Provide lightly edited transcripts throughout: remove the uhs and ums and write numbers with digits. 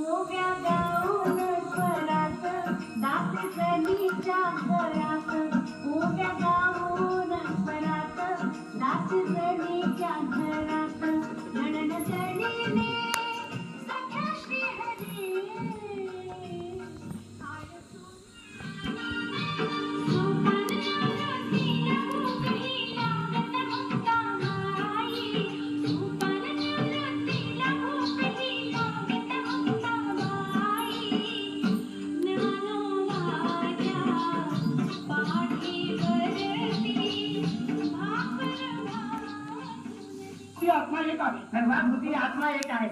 ओव्या गाऊन स्वरात दास जनीच्या घरात, ओव्या गाऊन स्वरात दास जनीच्या घरात, रणन चढिले सख्या श्रीहरी. आत्मा एक आहे, सर्वांभूती आत्मा एक आहे.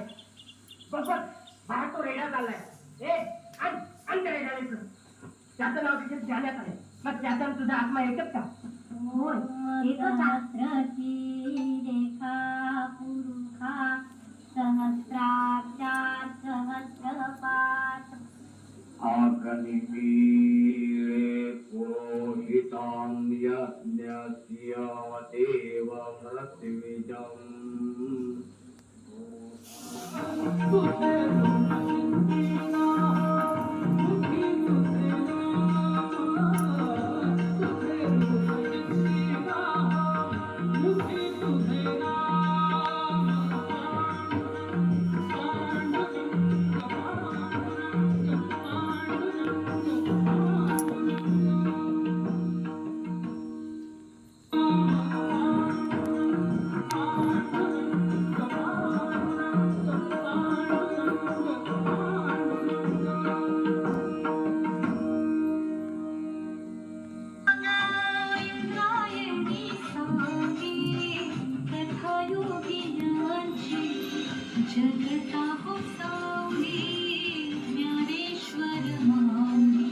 बस बाहेर तो रेडा चाललाय. आणि त्या रेड्याला त्याचं नाव तिथे ध्यानात आहे. मग त्याचा तुझा आत्मा एकच का? होय, एकच आहे. रेखा पुरुखा सहस्राक्षार सहस्रपाठ. आगनिवीरे पुरोहितं यज्ञस्य देवमृत्युजम्. जगता हो सावली ज्ञानेश्वर माऊली.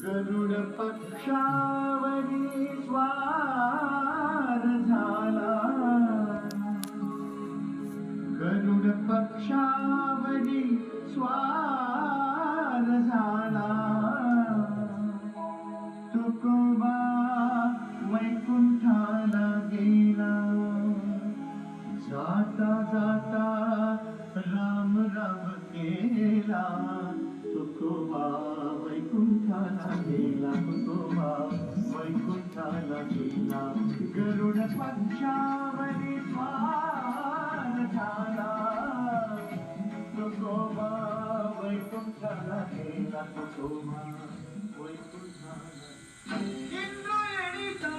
गरुड पक्षावरी स्वार झाला, गरुड पक्षावरी स्वार झाला. तुकोबा वैकुंठाला गेला, जाता जाता राम राम केला. तुकोबा वैकुंठाला गेला, तुकोबा वैकुंठाला गेला. गरुड पक्षावरी स्वार झाला, तुकोबा वैकुंठाला गेला, तुकोबा वैकुंठाला.